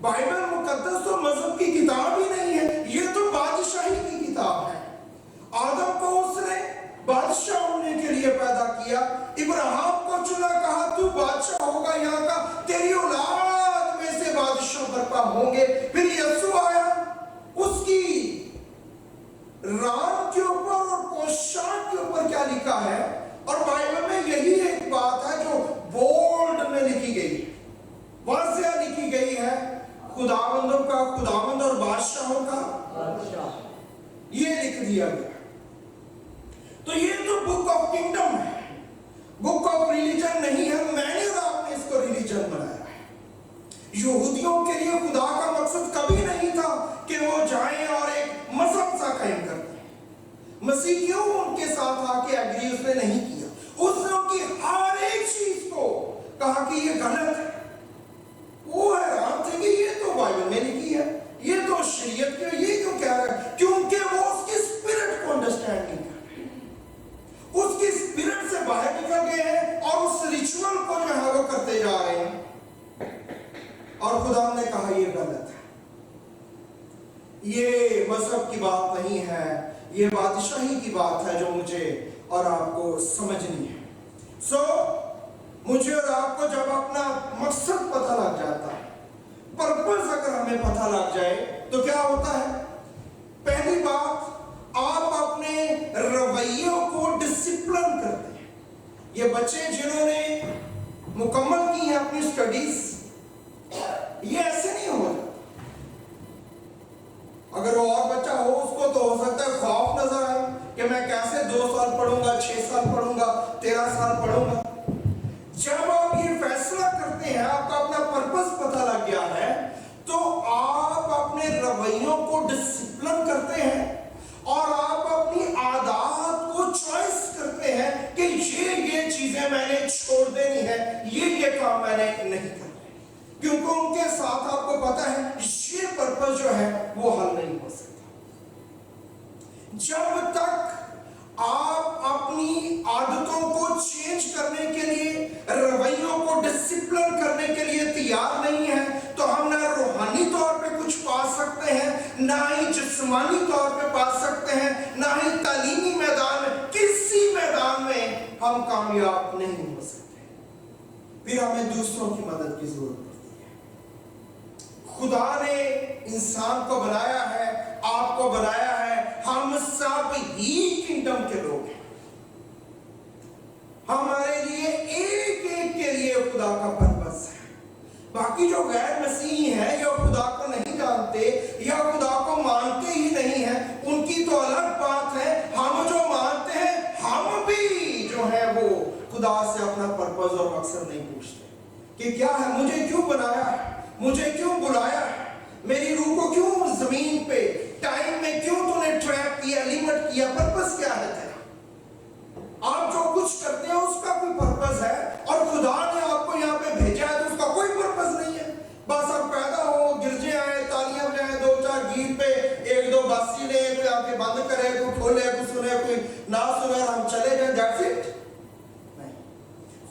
Bible مقدس تو مذہب کی کتاب ہی نہیں ہے، یہ تو بادشاہی کی کتاب ہے۔ آدم کو اس نے بادشاہ ہونے کے لیے پیدا کیا، ابراہیم کو چنا، کہا تو بادشاہ ہوگا یہاں کا، تیری اولاد میں سے بادشاہ برپا ہوں گے۔ پھر یسوع آیا، اس کی ران کے اوپر اور پوشاک کے اوپر کیا لکھا ہے، اور بائبل میں یہی ایک بات ہے جو بولڈ میں لکھی گئی، واضح لکھی گئی ہے، خداوندوں کا خداوند اور بادشاہوں کا بادشاہ، یہ لکھ دیا گیا۔ تو یہ تو بک آف کنگڈم ہے، بک آف ریلیجن نہیں ہے۔ میں نے اور آپ نے اس کو ریلیجن بنایا ہے۔ یہودیوں کے لیے خدا کا مقصد کبھی نہیں تھا کہ وہ جائیں اور ایک مذہب سا قائم کر دیں۔ مسیح کیوں ان کے ساتھ آ کے ایگری اس نے نہیں کیا، اس نے ان کی ہر ایک چیز کو کہا کہ یہ غلط ہے۔ وہ حیران تھے کہ یہ تو بائبل میں لکھی ہے، یہ تو شریعت کے، یہ کیوں کہہ رہا ہے؟ کیونکہ وہ اس کی اسپرٹ کو انڈرسٹینڈ نہیں کر رہے، اس کی اسپرٹ سے باہر نکل گئے ہیں اور اس ریچول کو جو ہے وہ کرتے جا رہے ہیں، اور خدا نے کہا یہ غلط ہے، یہ مذہب کی بات نہیں ہے، یہ بادشاہی کی بات ہے جو مجھے اور آپ کو سمجھنی ہے۔ مجھے اور آپ کو جب اپنا مقصد پتہ لگ جاتا ہے، پرپس اگر ہمیں پتہ لگ جائے تو کیا ہوتا ہے؟ پہلی بات، آپ اپنے رویوں کو ڈسپلن کرتے ہیں۔ یہ بچے جنہوں نے مکمل کی ہیں اپنی سٹڈیز، یہ ایسے نہیں ہو جاتا۔ اگر وہ اور بچہ ہو، اس کو تو ہو سکتا ہے خوف نظر آئے کہ میں کیسے 2 سال پڑھوں گا، 6 سال پڑھوں گا، 13 سال پڑھوں گا۔ جب آپ یہ فیصلہ کرتے ہیں، آپ کا اپنا پرپس پتہ لگ گیا ہے، تو آپ اپنے رویوں کو ڈسپلن کرتے ہیں اور آپ اپنی عادات کو چوائس کرتے ہیں کہ یہ چیزیں میں نے چھوڑ دینی ہے، یہ کام میں نے نہیں کرنا، کیونکہ ان کے ساتھ آپ کو پتہ ہے یہ پرپس جو ہے وہ حل نہیں ہو سکتا۔ جب تک آپ اپنی عادتوں کو چینج کرنے کے لیے، رویوں کو ڈسپلن کرنے کے لیے تیار نہیں ہیں، تو ہم نہ روحانی طور پہ کچھ پا سکتے ہیں، نہ ہی جسمانی طور پہ پا سکتے ہیں، نہ ہی تعلیمی میدان میں، کسی میدان میں ہم کامیاب نہیں ہو سکتے۔ پھر ہمیں دوسروں کی مدد کی ضرورت پڑتی ہے۔ خدا نے انسان کو بنایا ہے، آپ کو بنایا ہے، ہم سب ہی کنگڈم کے لوگ ہیں۔ ہمارے لیے ایک ایک کے لیے خدا کا پرپس ہے۔ باقی جو غیر مسیحی ہیں یا خدا کو نہیں جانتے یا خدا کو مانتے ہی نہیں ہیں، ان کی تو الگ بات ہے۔ ہم جو مانتے ہیں، ہم بھی جو ہے وہ خدا سے اپنا پرپس اور مقصد نہیں پوچھتے کہ کیا ہے، مجھے کیوں بنایا ہے، مجھے کیوں بلایا ہے، میری روح کو کیوں زمین پہ ٹائم میں کیوں تو نے ٹریپ کیا، لیمٹ کیا، پرپس کیا ہے تیرا؟ آپ جو کچھ کرتے ہیں اس کا کوئی پرپس ہے، اور خدا نے آپ کو یہاں پہ بھیجا ہے تو اس کا کوئی پرپس نہیں ہے۔ بس آپ پیدا ہو، گرجے آئے، تالیاں بجائیں، 2-4 گیت پہ 1-2 باسی لیں، کوئی آپ کے بند کرے، کوئی کھولے، کوئی سنے، کوئی نہ سنے، اور ہم چلے جائیں، that's it؟ نہیں،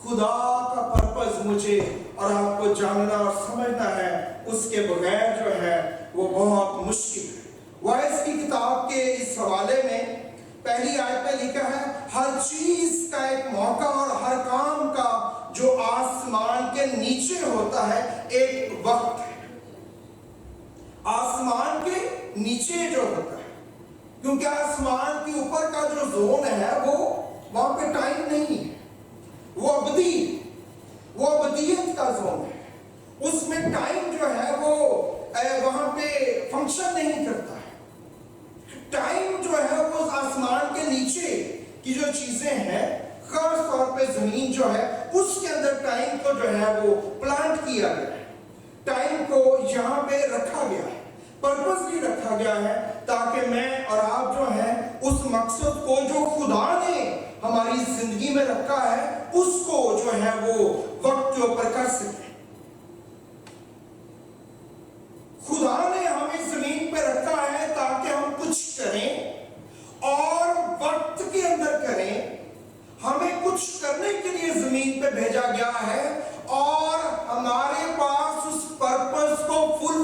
خدا کا پرپس مجھے اور آپ کو جاننا اور سمجھنا ہے، اس کے بغیر جو ہے وہ بہت مشکل ہے۔ وائس کی کتاب کے اس حوالے میں پہلی آیت میں لکھا ہے، ہر چیز کا ایک موقع اور ہر کام کا جو آسمان کے نیچے ہوتا ہے ایک وقت ہے۔ آسمان کے نیچے جو ہوتا ہے، کیونکہ آسمان کے اوپر کا جو زون ہے وہ وہاں پہ ٹائم نہیں ہے، وہ ابدیت کا زون ہے، اس میں ٹائم جو ہے وہ وہاں پہ فنکشن نہیں کرتا ہے۔ ٹائم جو ہے وہ آسمان کے نیچے کی جو چیزیں ہیں، خاص طور پہ زمین جو ہے اس کے اندر ٹائم کو جو ہے وہ پلانٹ کیا گیا ہے، ٹائم کو یہاں پہ رکھا گیا ہے، پرپس بھی رکھا گیا ہے تاکہ میں اور آپ جو ہیں اس مقصد کو جو خدا نے ہماری زندگی میں رکھا ہے اس کو جو ہے وہ وقت کے اوپر کر سکیں۔ خدا نے ہمیں زمین پہ رکھا ہے تاکہ ہم کچھ کریں اور وقت کے اندر کریں۔ ہمیں کچھ کرنے کے لیے زمین پہ بھیجا گیا ہے اور ہمارے پاس اس پرپس کو فل